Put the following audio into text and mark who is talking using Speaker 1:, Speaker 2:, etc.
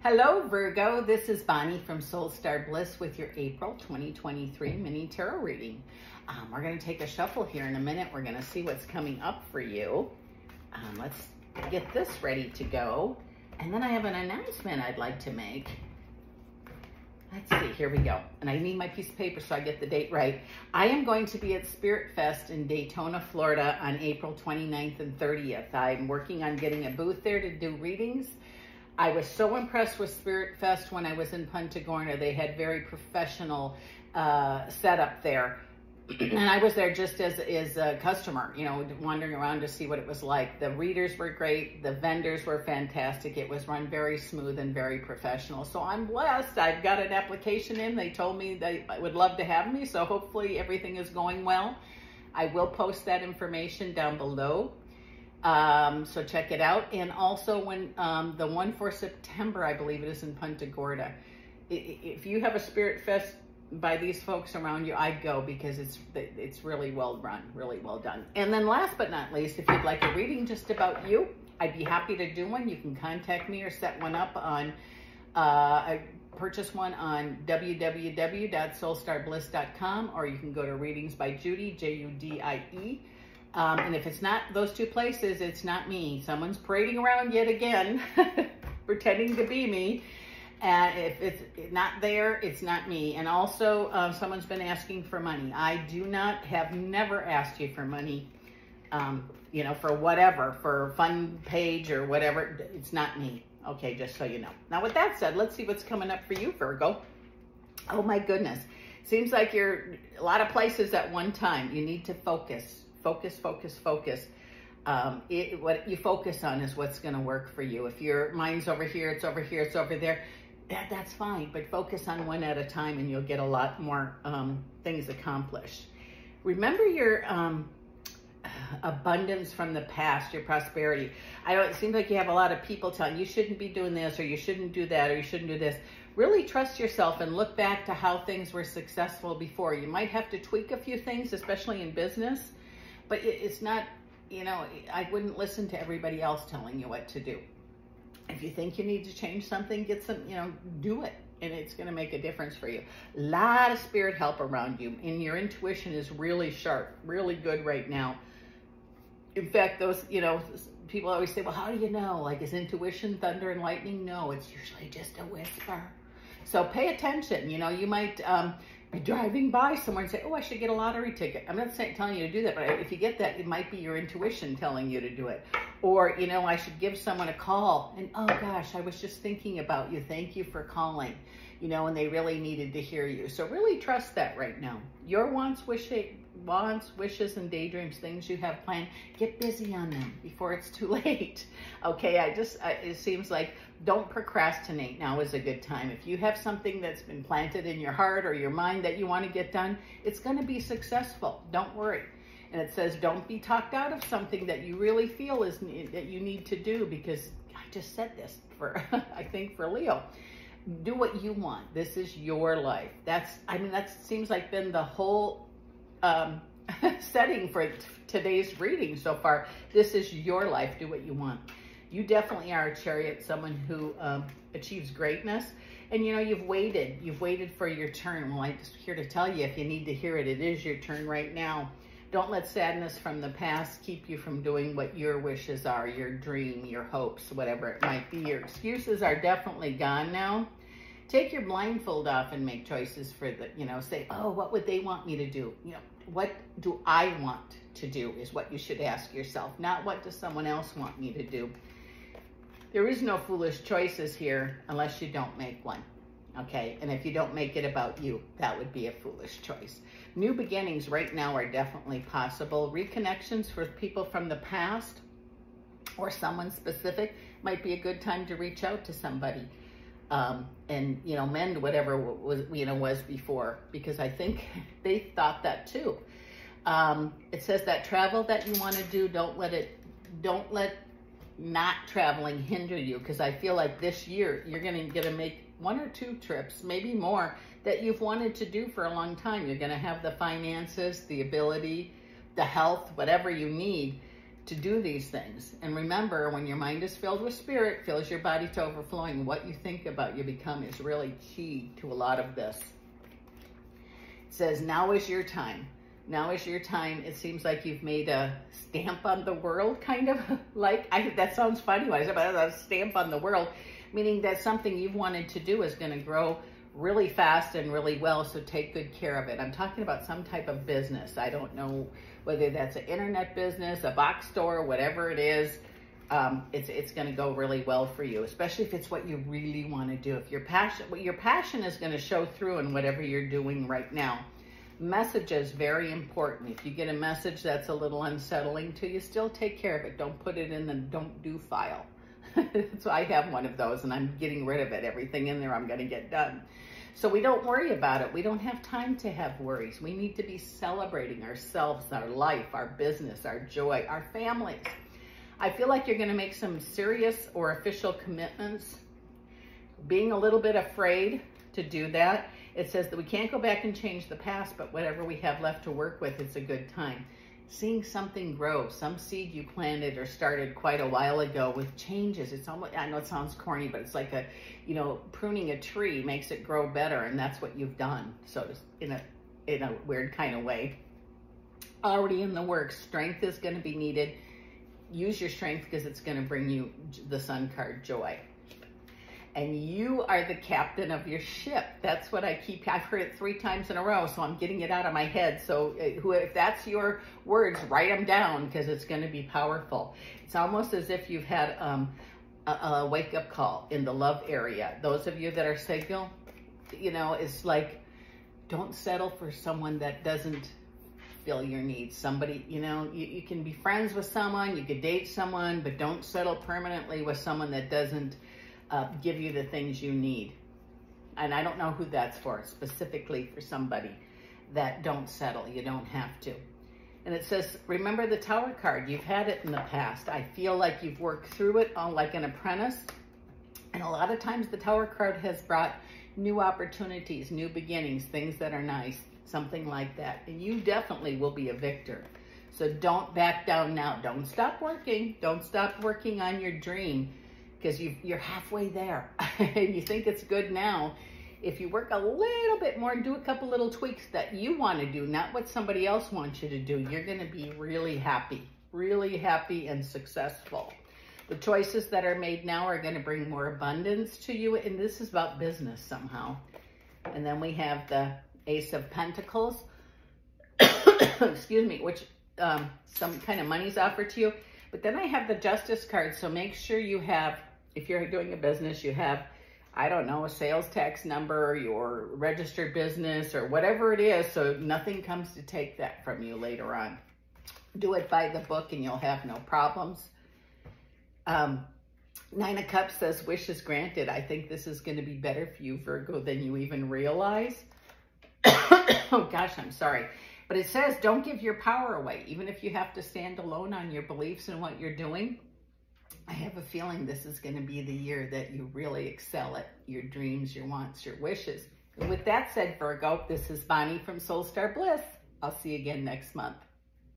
Speaker 1: Hello, Virgo. This is Bonnie from Soul Star Bliss with your April 2023 mini tarot reading. We're going to take a shuffle here in a minute. We're going to see what's coming up for you. Let's get this ready to go. And then I have an announcement I'd like to make. Let's see, here we go. And I need my piece of paper so I get the date right. I am going to be at Spirit Fest in Daytona, Florida on April 29th and 30th. I'm working on getting a booth there to do readings. I was so impressed with Spirit Fest when I was in Punta Gorda. They had very professional setup there. And I was there just as a customer, you know, wandering around to see what it was like. The readers were great. The vendors were fantastic. It was run very smooth and very professional. So I'm blessed. I've got an application in. They told me they would love to have me. So hopefully everything is going well. I will post that information down below. So check it out. And also when the one for September, I believe it is in Punta Gorda. If you have a Spirit Fest by these folks around you, I'd go because it's really well run, really well done. And then last but not least, if you'd like a reading just about you, I'd be happy to do one. You can contact me or set one up on, I purchase one on www.soulstarbliss.com, or you can go to Readings by Judy, Judie. And if it's not those two places, it's not me. Someone's parading around yet again, pretending to be me. And if it's not there, it's not me. And also, someone's been asking for money. I have never asked you for money, you know, for whatever, for a fun page or whatever. It's not me. Okay, just so you know. Now, with that said, let's see what's coming up for you, Virgo. Oh, my goodness. Seems like you're a lot of places at one time. You need to focus. Focus, focus, focus. What you focus on is what's going to work for you. If your mind's over here, it's over here, it's over there, that's fine. But focus on one at a time and you'll get a lot more things accomplished. Remember your abundance from the past, your prosperity. It seems like you have a lot of people telling you shouldn't be doing this, or you shouldn't do that, or you shouldn't do this. Really trust yourself and look back to how things were successful before. You might have to tweak a few things, especially in business. But it's not, you know, I wouldn't listen to everybody else telling you what to do. If you think you need to change something, get some, you know, do it. And it's going to make a difference for you. A lot of spirit help around you. And your intuition is really sharp, really good right now. In fact, those, you know, people always say, well, how do you know? Like, is intuition thunder and lightning? No, it's usually just a whisper. So pay attention. You know, you might be driving by somewhere and say, oh, I should get a lottery ticket. I'm not telling you to do that, but if you get that, it might be your intuition telling you to do it. Or, you know, I should give someone a call and, oh gosh, I was just thinking about you. Thank you for calling, you know, and they really needed to hear you. So really trust that right now. Your wants, wishes, and daydreams, things you have planned, get busy on them before it's too late. Okay, it seems like don't procrastinate. Now is a good time. If you have something that's been planted in your heart or your mind that you want to get done, it's going to be successful. Don't worry. And it says don't be talked out of something that you really feel that you need to do, because I just said this for, I think for Leo. Do what you want. This is your life. That seems like been the whole setting for today's reading so far. This is your life. Do what you want. You definitely are a chariot, someone who achieves greatness. And you know, you've waited for your turn. Well, I'm just here to tell you, if you need to hear it, it is your turn right now. Don't let sadness from the past keep you from doing what your wishes are, your dream, your hopes, whatever it might be. Your excuses are definitely gone now. Take your blindfold off and make choices for the, you know, say, oh, what would they want me to do? You know, what do I want to do is what you should ask yourself, not what does someone else want me to do. There is no foolish choices here unless you don't make one, okay? And if you don't make it about you, that would be a foolish choice. New beginnings right now are definitely possible. Reconnections for people from the past or someone specific might be a good time to reach out to somebody. And, you know, mend whatever was before, because I think they thought that too. It says that travel that you want to do, don't let not traveling hinder you, because I feel like this year you're going to make 1 or 2 trips, maybe more, that you've wanted to do for a long time. You're going to have the finances, the ability, the health, whatever you need to do these things. And remember, when your mind is filled with spirit, fills your body to overflowing, what you think about you become is really key to a lot of this. It says, now is your time. Now is your time. It seems like you've made a stamp on the world, kind of. That sounds funny when I say a stamp on the world, meaning that something you've wanted to do is going to grow really fast and really well, so take good care of it. I'm talking about some type of business. I don't know whether that's an internet business, a box store, whatever it is. It's going to go really well for you, especially if it's what you really want to do. If your passion is going to show through in whatever you're doing right now. Message is very important. If you get a message that's a little unsettling to you, still take care of it. Don't put it in the don't do file. So I have one of those and I'm getting rid of it. Everything in there I'm going to get done. So we don't worry about it. We don't have time to have worries. We need to be celebrating ourselves, our life, our business, our joy, our families. I feel like you're going to make some serious or official commitments. Being a little bit afraid to do that. It says that we can't go back and change the past, but whatever we have left to work with, it's a good time. Seeing something grow, some seed you planted or started quite a while ago with changes. It's almost, I know it sounds corny, but it's like pruning a tree makes it grow better, and that's what you've done. So in a weird kind of way. Already in the works, strength is going to be needed. Use your strength because it's going to bring you the Sun card, joy. And you are the captain of your ship. That's what I've heard it 3 times in a row, so I'm getting it out of my head. So if that's your words, write them down because it's going to be powerful. It's almost as if you've had a wake-up call in the love area. Those of you that are single, it's like, don't settle for someone that doesn't fill your needs. Somebody, you can be friends with someone, you could date someone, but don't settle permanently with someone that doesn't give you the things you need. And I don't know who that's for, specifically for somebody that don't settle. You don't have to. And it says, remember the Tower card. You've had it in the past. I feel like you've worked through it like an apprentice. And a lot of times the Tower card has brought new opportunities, new beginnings, things that are nice, something like that. And you definitely will be a victor. So don't back down now. Don't stop working. Don't stop working on your dream. Because you're halfway there and you think it's good now. If you work a little bit more and do a couple little tweaks that you want to do, not what somebody else wants you to do, you're going to be really happy and successful. The choices that are made now are going to bring more abundance to you, and this is about business somehow. And then we have the Ace of Pentacles, excuse me, which some kind of money's offered to you. But then I have the Justice card, so make sure you have, if you're doing a business, you have, I don't know, a sales tax number, your registered business, or whatever it is, so nothing comes to take that from you later on. Do it by the book and you'll have no problems. 9 of Cups says, wishes granted. I think this is going to be better for you, Virgo, than you even realize. Oh gosh, I'm sorry. But it says, don't give your power away, even if you have to stand alone on your beliefs and what you're doing. I have a feeling this is going to be the year that you really excel at your dreams, your wants, your wishes. And with that said, Virgo, this is Bonnie from Soul Star Bliss. I'll see you again next month.